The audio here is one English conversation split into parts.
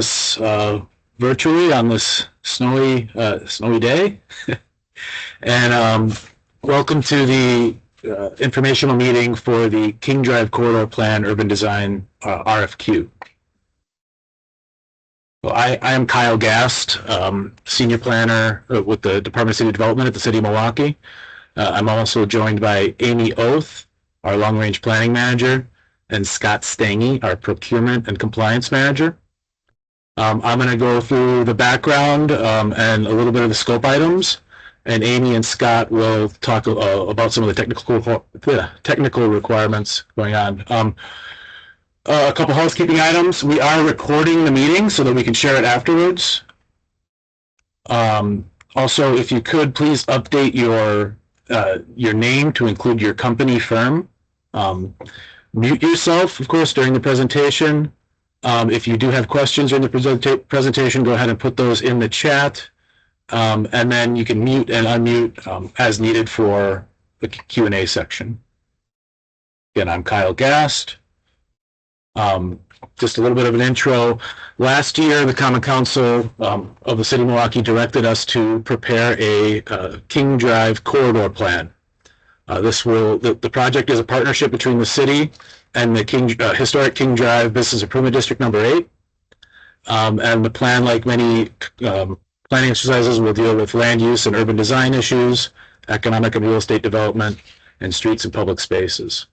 us virtually on this snowy day. And welcome to the informational meeting for the King Drive Corridor Plan Urban Design RFQ. Well, I am Kyle Gast, Senior Planner with the Department of City Development at the City of Milwaukee. I'm also joined by Amy Oath, our Long Range Planning Manager, and Scott Stange, our Procurement and Compliance Manager. I'm going to go through the background and a little bit of the scope items, and Amy and Scott will talk about some of the technical requirements going on. A couple housekeeping items. We are recording the meeting so that we can share it afterwards. Also, if you could please update your name to include your company firm. Mute yourself, of course, during the presentation. If you do have questions during the presentation, go ahead and put those in the chat. And then you can mute and unmute as needed for the Q&A section. Again, I'm Kyle Gast. Just a little bit of an intro. Last year, the Common Council of the City of Milwaukee directed us to prepare a King Drive corridor plan. The project is a partnership between the city and the historic King Drive Business Improvement District number 8. And the plan, like many planning exercises, will deal with land use and urban design issues, economic and real estate development, and streets and public spaces.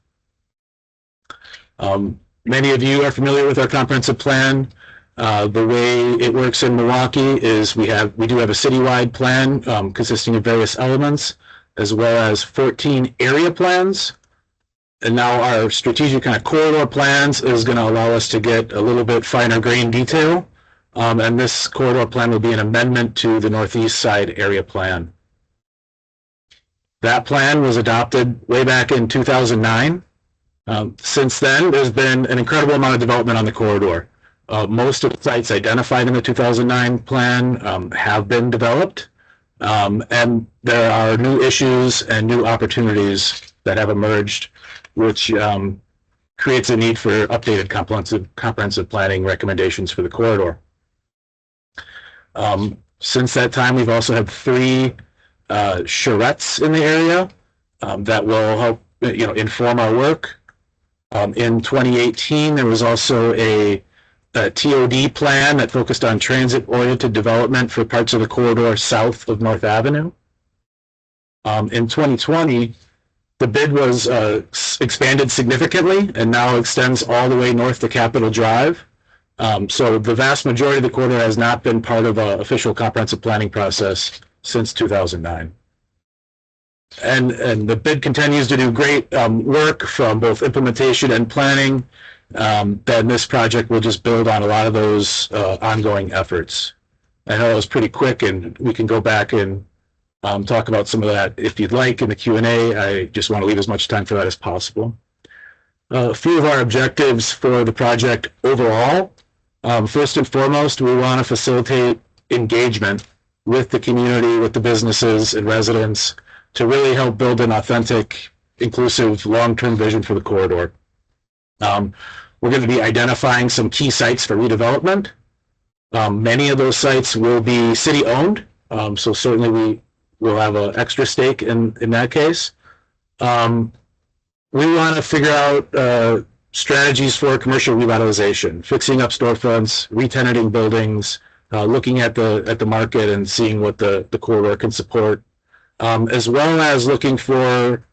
Many of you are familiar with our comprehensive plan. The way it works in Milwaukee is we do have a citywide plan consisting of various elements, as well as 14 area plans. And now our strategic kind of corridor plans is going to allow us to get a little bit finer grain detail. And this corridor plan will be an amendment to the Northeast Side area plan. That plan was adopted way back in 2009. Since then, there's been an incredible amount of development on the corridor. Most of the sites identified in the 2009 plan have been developed, and there are new issues and new opportunities that have emerged, which creates a need for updated comprehensive planning recommendations for the corridor. Since that time, we've also had 3 charrettes in the area that will help inform our work. In 2018, there was also a TOD plan that focused on transit-oriented development for parts of the corridor south of North Avenue. In 2020, the bid was expanded significantly and now extends all the way north to Capitol Drive. So the vast majority of the corridor has not been part of an official comprehensive planning process since 2009. And the bid continues to do great work from both implementation and planning. Then this project will just build on a lot of those ongoing efforts. I know it was pretty quick, and we can go back and talk about some of that if you'd like in the Q&A. I just want to leave as much time for that as possible. A few of our objectives for the project overall. First and foremost, we want to facilitate engagement with the community, with the businesses and residents, to really help build an authentic, inclusive, long-term vision for the corridor. We're going to be identifying some key sites for redevelopment. Many of those sites will be city-owned, so certainly we will have an extra stake in that case. We want to figure out strategies for commercial revitalization, fixing up storefronts, re-tenanting buildings, looking at the market and seeing what the corridor can support. As well as looking for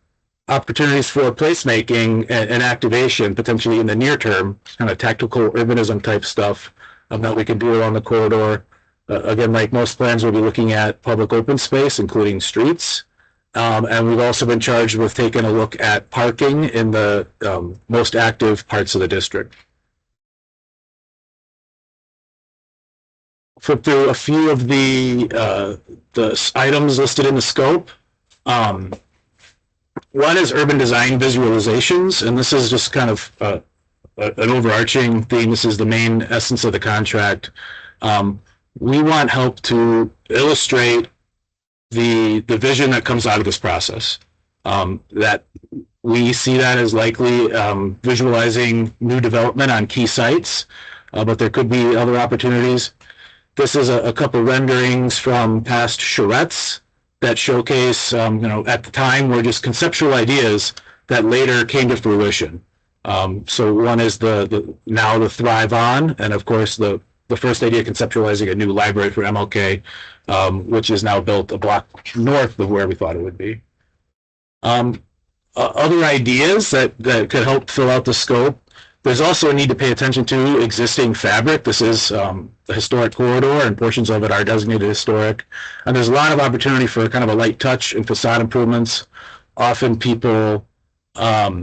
opportunities for placemaking and activation, potentially in the near term, kind of tactical urbanism type stuff that we can do along the corridor. Again, like most plans, we'll be looking at public open space, including streets. And we've also been charged with taking a look at parking in the most active parts of the district. Flip through a few of the items listed in the scope. One is urban design visualizations, and this is just kind of an overarching theme. This is the main essence of the contract. We want help to illustrate the vision that comes out of this process. That we see that as likely visualizing new development on key sites, but there could be other opportunities. This is a couple renderings from past charrettes that showcase, at the time were just conceptual ideas that later came to fruition. So one is now the Thrive On, and of course the first idea conceptualizing a new library for MLK, which is now built a block north of where we thought it would be. Other ideas that could help fill out the scope. There's also a need to pay attention to existing fabric. This is the historic corridor, and portions of it are designated historic. And there's a lot of opportunity for kind of a light touch and facade improvements. Often people, are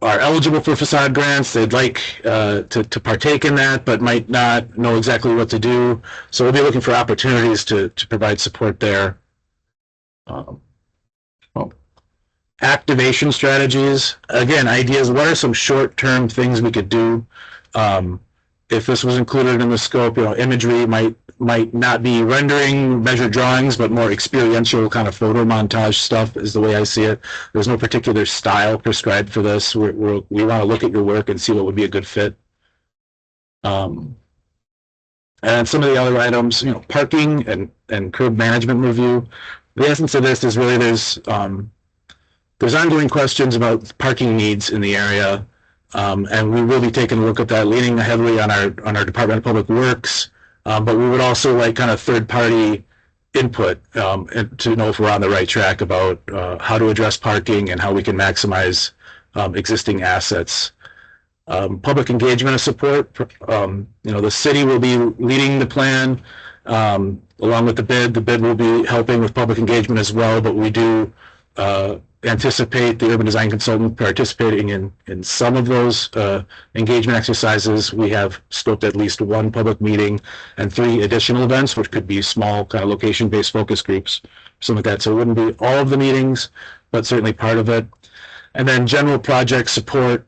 eligible for facade grants. They'd like to partake in that, but might not know exactly what to do. So we'll be looking for opportunities to provide support there. Activation strategies. Again, ideas. What are some short-term things we could do? If this was included in the scope, imagery might not be rendering, measured drawings, but more experiential kind of photo montage stuff is the way I see it. There's no particular style prescribed for this. We want to look at your work and see what would be a good fit. And some of the other items, parking and curb management review. The essence of this is really there's ongoing questions about parking needs in the area, and we will be taking a look at that, leaning heavily on our Department of Public Works, but we would also like kind of third-party input to know if we're on the right track about how to address parking and how we can maximize existing assets. Public engagement and support. The city will be leading the plan along with the bid. The bid will be helping with public engagement as well, but we do anticipate the urban design consultant participating in some of those engagement exercises. We have scoped at least one public meeting and 3 additional events, which could be small kind of location-based focus groups, something like that. So it wouldn't be all of the meetings, but certainly part of it. And then general project support,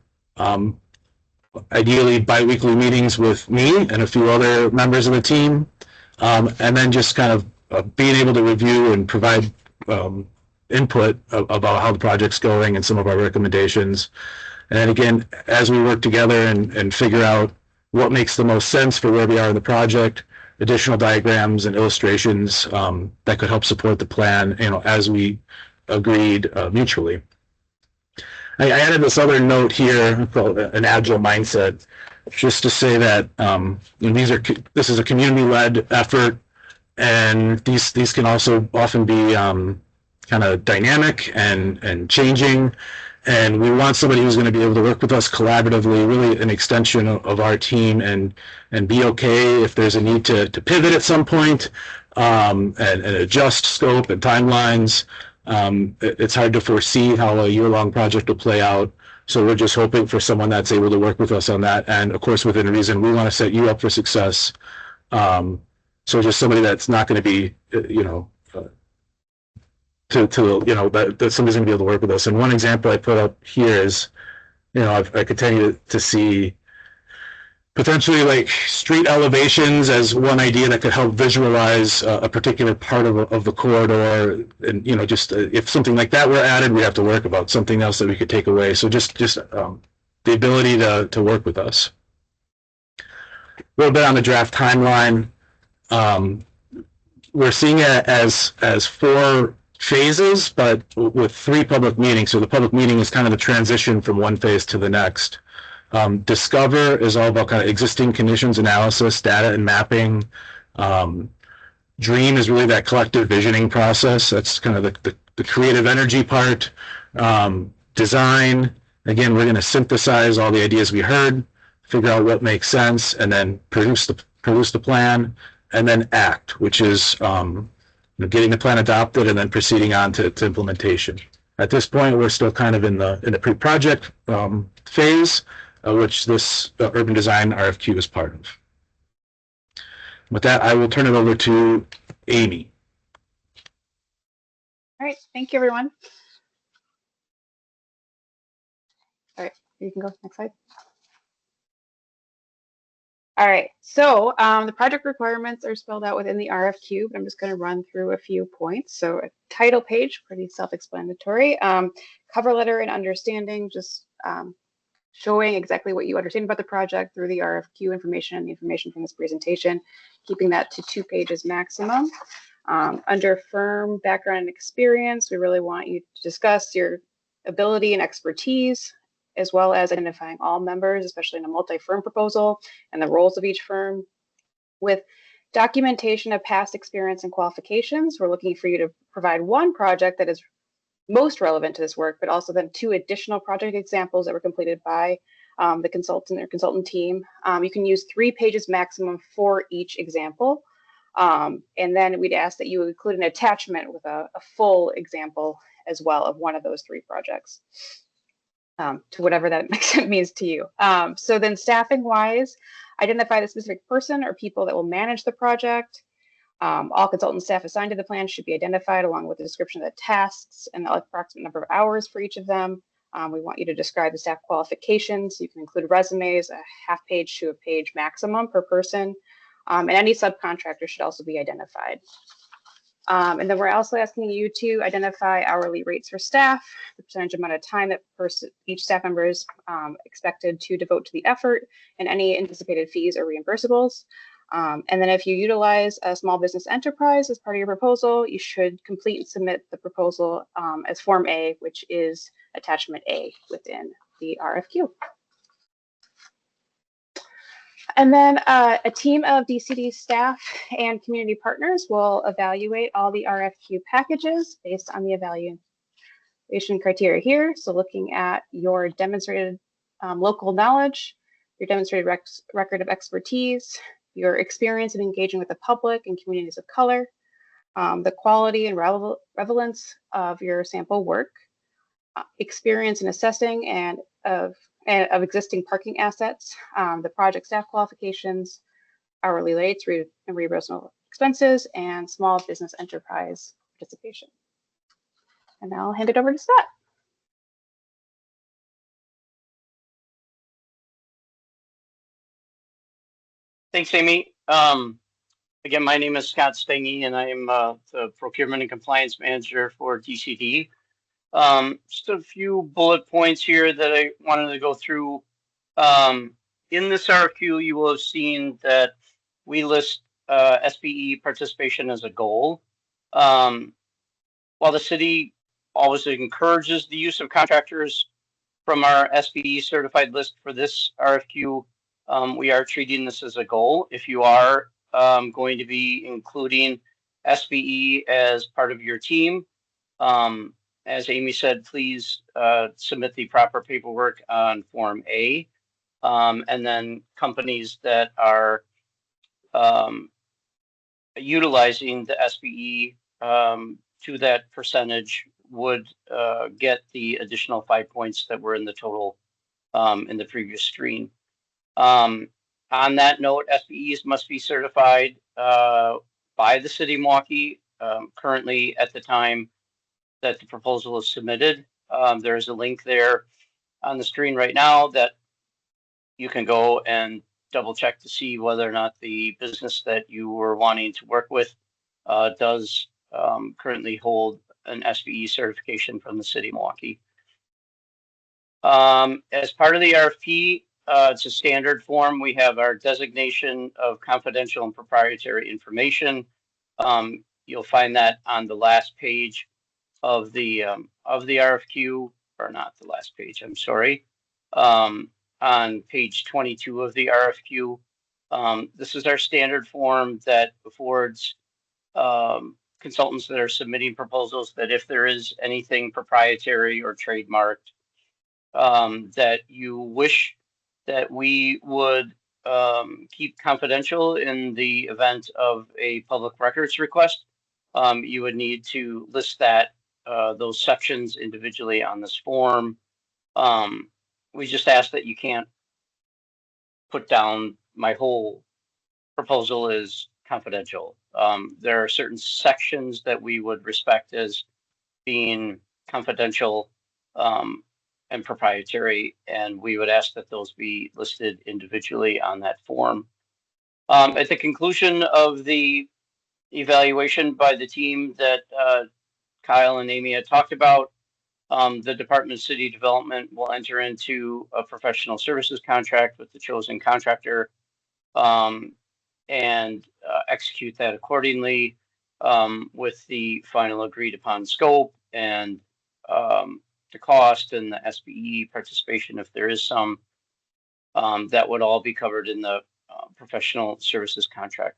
ideally bi-weekly meetings with me and a few other members of the team, and then just kind of being able to review and provide input about how the project's going and some of our recommendations. And again, as we work together and figure out what makes the most sense for where we are in the project, additional diagrams and illustrations that could help support the plan, as we agreed mutually. I added this other note here called an agile mindset, just to say that this is a community-led effort, and these can also often be kind of dynamic and changing, and we want somebody who's going to be able to work with us collaboratively, really an extension of our team, and be okay if there's a need to pivot at some point and adjust scope and timelines. It's hard to foresee how a year-long project will play out, so we're just hoping for someone that's able to work with us on that, and of course within reason. We want to set you up for success, so just somebody that's not going to be that somebody's going to be able to work with us. And one example I put up here is, I continue to see potentially like street elevations as one idea that could help visualize a particular part of the corridor. And, just if something like that were added, we have to work about something else that we could take away. So just the ability to work with us. A little bit on the draft timeline. We're seeing it as 4 phases, but with 3 public meetings. So the public meeting is kind of the transition from one phase to the next. Discover is all about kind of existing conditions analysis, data and mapping. Dream is really that collective visioning process. That's kind of the creative energy part. Design, again, we're going to synthesize all the ideas we heard, figure out what makes sense, and then produce the plan. And then act, which is getting the plan adopted and then proceeding on to implementation. At this point, we're still kind of in the pre-project phase, which this urban design RFQ is part of. With that, I will turn it over to Amy. All right, thank you, everyone. All right, you can go next slide. All right, so the project requirements are spelled out within the RFQ, but I'm just going to run through a few points. So a title page, pretty self-explanatory. Cover letter and understanding, just showing exactly what you understand about the project through the RFQ information and the information from this presentation, keeping that to 2 pages maximum. Under firm background and experience, we really want you to discuss your ability and expertise, as well as identifying all members, especially in a multi-firm proposal, and the roles of each firm. With documentation of past experience and qualifications, we're looking for you to provide one project that is most relevant to this work, but also then 2 additional project examples that were completed by the consultant or consultant team. You can use 3 pages maximum for each example. And then we'd ask that you include an attachment with a full example as well of one of those 3 projects, to whatever that means to you. So then staffing wise, identify the specific person or people that will manage the project. All consultant staff assigned to the plan should be identified along with the description of the tasks and the approximate number of hours for each of them. We want you to describe the staff qualifications. You can include resumes, a half page to a page maximum per person. And any subcontractor should also be identified. And then we're also asking you to identify hourly rates for staff, the percentage amount of time that each staff member is expected to devote to the effort, and any anticipated fees or reimbursables. And then if you utilize a small business enterprise as part of your proposal, you should complete and submit the proposal as Form A, which is attachment A within the RFQ. And then a team of DCD staff and community partners will evaluate all the RFQ packages based on the evaluation criteria here. So looking at your demonstrated local knowledge, your demonstrated record of expertise, your experience in engaging with the public and communities of color, the quality and relevance of your sample work, experience in assessing and of existing parking assets, the project staff qualifications, hourly rates and reimbursable expenses, and small business enterprise participation. And now I'll hand it over to Scott. Thanks, Amy. Again, my name is Scott Stengy, and I am the Procurement and Compliance Manager for DCD. Just a few bullet points here that I wanted to go through. In this RFQ, you will have seen that we list SBE participation as a goal. While the city always encourages the use of contractors from our SBE certified list for this RFQ, we are treating this as a goal. If you are going to be including SBE as part of your team, as Amy said, please submit the proper paperwork on Form A. And then companies that are utilizing the SBE to that percentage would get the additional 5 points that were in the total in the previous screen. On that note, SBEs must be certified by the City of Milwaukee. Currently, at the time that the proposal is submitted, there is a link there on the screen right now that you can go and double check to see whether or not the business that you were wanting to work with does currently hold an SBE certification from the City of Milwaukee. As part of the RFP, it's a standard form. We have our designation of confidential and proprietary information. You'll find that on the last page of the RFQ, or not the last page, I'm sorry. On page 22 of the RFQ. This is our standard form that affords consultants that are submitting proposals that if there is anything proprietary or trademarked that you wish that we would keep confidential in the event of a public records request, you would need to list that those sections individually on this form. We just ask that you can't put down my whole proposal is confidential. There are certain sections that we would respect as being confidential and proprietary, and we would ask that those be listed individually on that form. At the conclusion of the evaluation by the team that Kyle and Amy had talked about, The Department of City Development will enter into a professional services contract with the chosen contractor and execute that accordingly with the final agreed upon scope and the cost and the SBE participation, if there is some, that would all be covered in the professional services contract.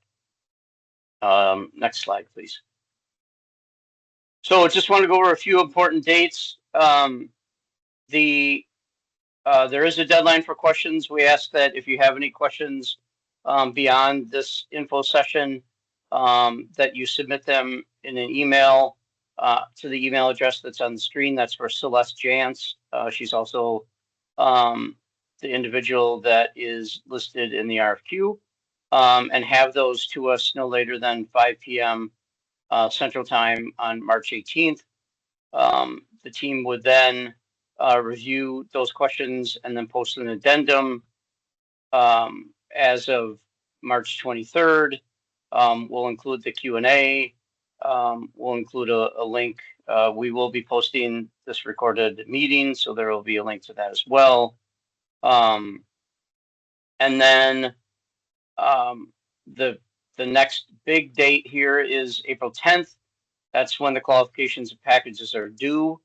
Next slide, please. So just want to go over a few important dates. There is a deadline for questions. We ask that if you have any questions beyond this info session, that you submit them in an email to the email address that's on the screen. That's for Celeste Jantz. She's also the individual that is listed in the RFQ, and have those to us no later than 5 p.m. Central Time on March 18th. The team would then review those questions and then post an addendum as of March 23rd. We'll include the Q&A. We'll include a link. We will be posting this recorded meeting, so there will be a link to that as well. And then the next big date here is April 10th. That's when the qualifications and packages are due.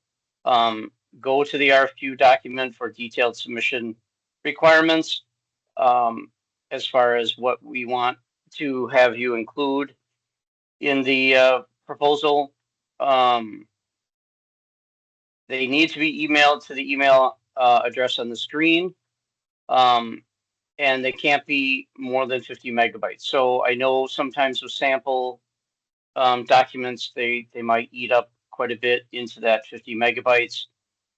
Go to the RFQ document for detailed submission requirements as far as what we want to have you include in the proposal. They need to be emailed to the email address on the screen, and they can't be more than 50 megabytes. So I know sometimes with sample documents, they might eat up quite a bit into that 50 megabytes.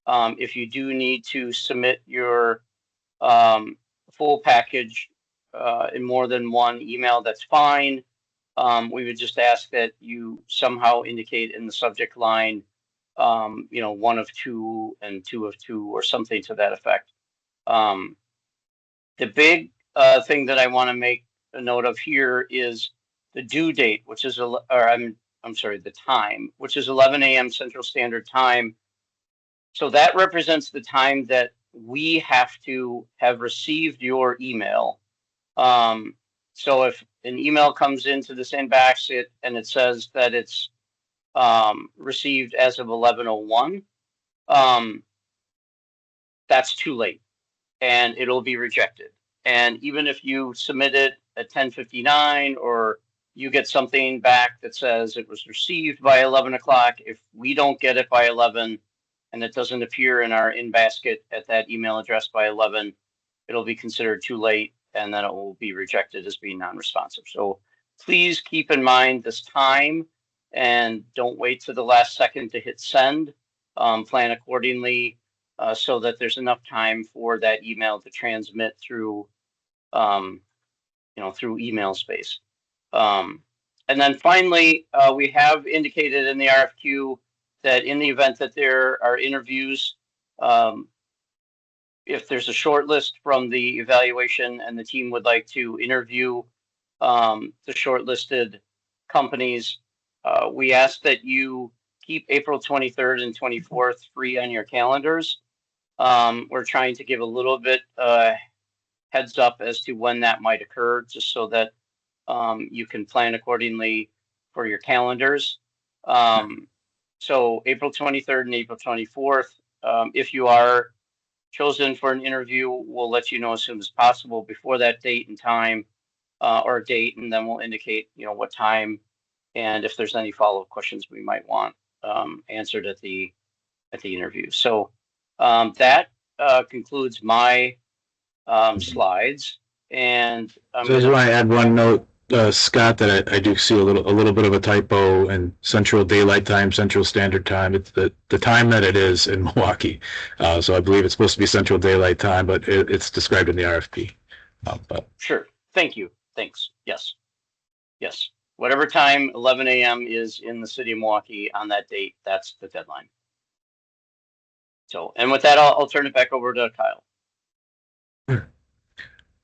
If you do need to submit your full package in more than one email, that's fine. We would just ask that you somehow indicate in the subject line, 1 of 2 and 2 of 2 or something to that effect. The big thing that I want to make a note of here is the due date, which is, the time, which is 11 a.m. Central Standard Time. So that represents the time that we have to have received your email. So if an email comes into this inbox and it says that it's received as of 11:01, that's too late and it'll be rejected. And even if you submit it at 10:59 or you get something back that says it was received by 11 o'clock, if we don't get it by 11 and it doesn't appear in our in basket at that email address by 11, it'll be considered too late and then it will be rejected as being non-responsive. So please keep in mind this time and don't wait to the last second to hit send. Plan accordingly so that there's enough time for that email to transmit through, through email space. And then finally, we have indicated in the RFQ that in the event that there are interviews, if there's a short list from the evaluation and the team would like to interview the shortlisted companies, we ask that you keep April 23rd and 24th free on your calendars. We're trying to give a little bit heads up as to when that might occur, just so that you can plan accordingly for your calendars. So April 23rd and April 24th, if you are chosen for an interview, we'll let you know as soon as possible before that date and time or date, and then we'll indicate, what time and if there's any follow-up questions we might want answered at the interview. So that concludes my slides. And so I just want to add one note, Scott, that I do see a little bit of a typo in Central Daylight Time, Central Standard Time. It's the time that it is in Milwaukee. So I believe it's supposed to be Central Daylight Time, but it's described in the RFP. But sure. Thank you. Thanks. Yes. Yes. Whatever time 11 a.m. is in the city of Milwaukee on that date, that's the deadline. So, and with that, I'll turn it back over to Kyle.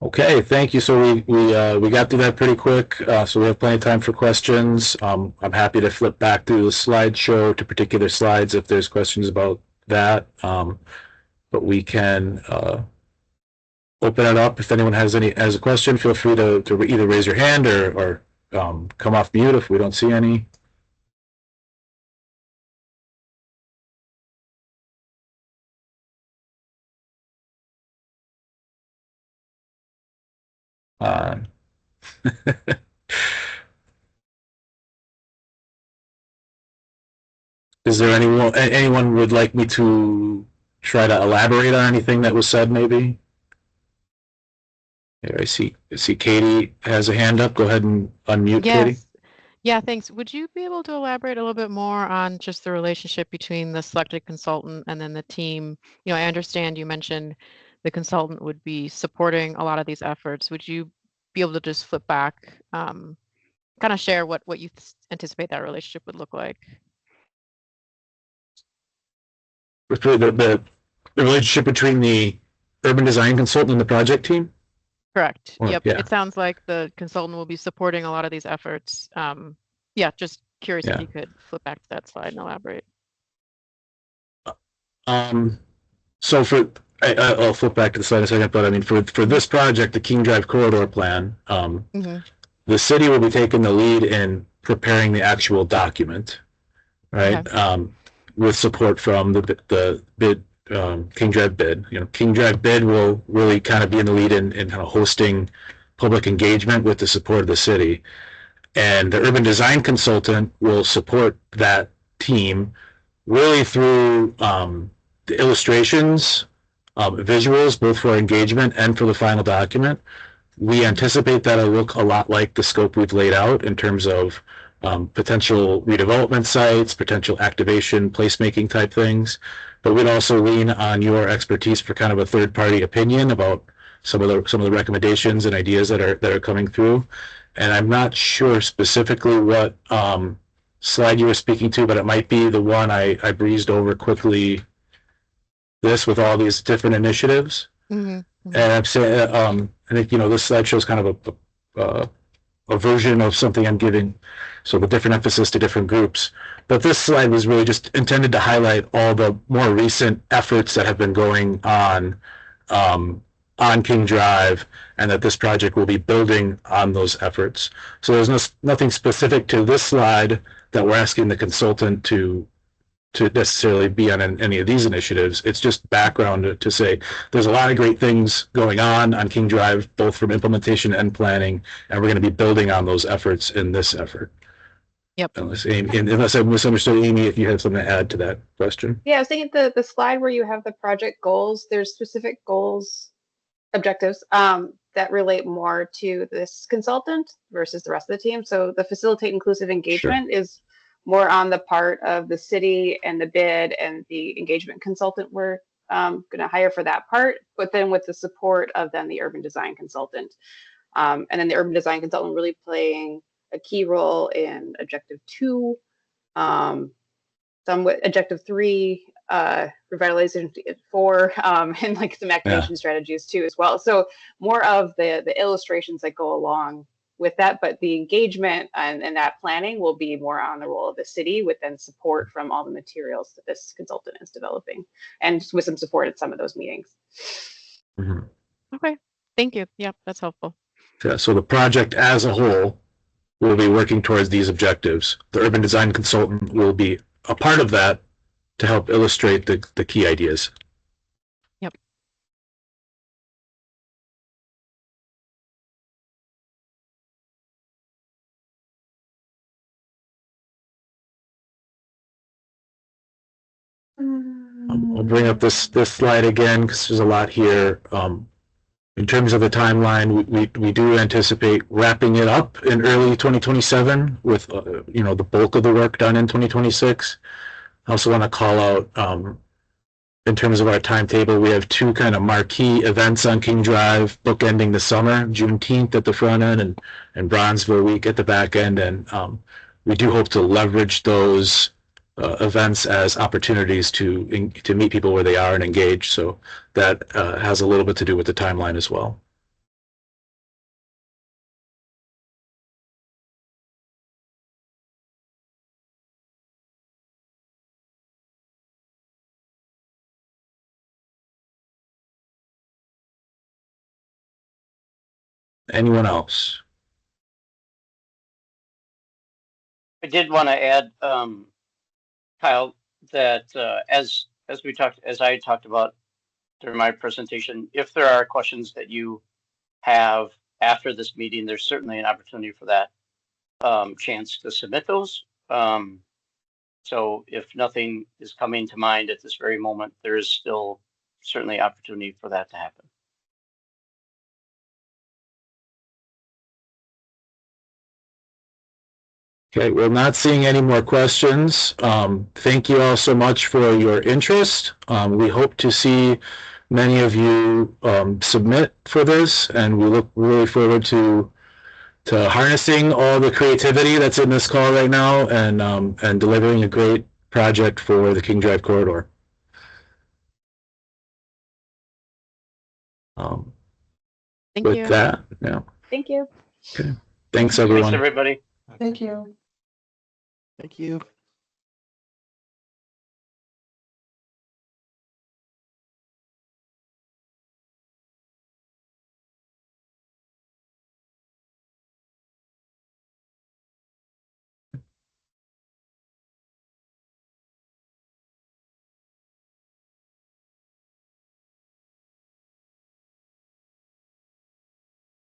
Okay, thank you. So we got through that pretty quick. So we have plenty of time for questions. I'm happy to flip back through the slideshow to particular slides if there's questions about that. But we can open it up. If anyone has a question, feel free to either raise your hand or come off mute if we don't see any. Is there anyone would like me to try to elaborate on anything that was said? Maybe. Here, I see Katie has a hand up. Go ahead and unmute, Katie. Yes. Yeah, thanks. Would you be able to elaborate a little bit more on just the relationship between the selected consultant and then the team? You know, I understand you mentioned the consultant would be supporting a lot of these efforts. Would you be able to just flip back, kind of share what you anticipate that relationship would look like? The relationship between the urban design consultant and the project team? Correct. Or, Yep. yeah. It sounds like the consultant will be supporting a lot of these efforts. Yeah, just curious if Yeah. you could flip back to that slide and elaborate. So I'll flip back to the slide in a second, but I mean, for this project, the King Drive Corridor Plan, the city will be taking the lead in preparing the actual document, right? Okay. With support from the bid, King Drive bid. You know, King Drive bid will really kind of be in the lead in kind of hosting public engagement with the support of the city. And the urban design consultant will support that team really through the illustrations, visuals, both for engagement and for the final document. We anticipate that it'll look a lot like the scope we've laid out in terms of potential redevelopment sites, potential activation, placemaking type things. But we'd also lean on your expertise for kind of a third-party opinion about some of the recommendations and ideas that are coming through. And I'm not sure specifically what slide you were speaking to, but it might be the one I breezed over quickly. This with all these different initiatives. And I'm saying, I think, you know, this slide shows kind of a version of something I'm giving, so the different emphasis to different groups. But this slide was really just intended to highlight all the more recent efforts that have been going on King Drive, and that this project will be building on those efforts. So there's nothing specific to this slide that we're asking the consultant to necessarily be on any of these initiatives. It's just background to say there's a lot of great things going on King Drive, both from implementation and planning, and we're going to be building on those efforts in this effort. Yep. Unless I misunderstood, Amy, if you had something to add to that question. Yeah, I was thinking the slide where you have the project goals, there's specific goals, objectives that relate more to this consultant versus the rest of the team. So the facilitate inclusive engagement is more on the part of the city and the bid and the engagement consultant we're going to hire for that part, but then with the support of then the urban design consultant. And then the urban design consultant really playing a key role in objective 2, some with objective 3, revitalization 4, and like some activation strategies too as well. So more of the illustrations that go along with that, but the engagement and that planning will be more on the role of the city, with then support from all the materials that this consultant is developing, and with some support at some of those meetings. Okay, thank you. Yep, that's helpful. Yeah, so the project as a whole will be working towards these objectives. The urban design consultant will be a part of that to help illustrate the key ideas. Yep. I'll bring up this slide again because there's a lot here. In terms of the timeline, we do anticipate wrapping it up in early 2027 with you know, the bulk of the work done in 2026. I also want to call out in terms of our timetable, we have 2 kind of marquee events on King Drive bookending the summer, Juneteenth at the front end and Bronzeville Week at the back end. And we do hope to leverage those events as opportunities to meet people where they are and engage. So that has a little bit to do with the timeline as well. Anyone else? I did want to add, Kyle, that as I talked about during my presentation, if there are questions that you have after this meeting, there's certainly an opportunity for that chance to submit those. So if nothing is coming to mind at this very moment, there is still certainly opportunity for that to happen. Okay, we're not seeing any more questions. Thank you all so much for your interest. We hope to see many of you submit for this, and we look really forward to harnessing all the creativity that's in this call right now and delivering a great project for the King Drive corridor. Thank With you. that, yeah. Thank you. Okay. Thanks, everyone. Thanks, everybody. Thank you. Thank you.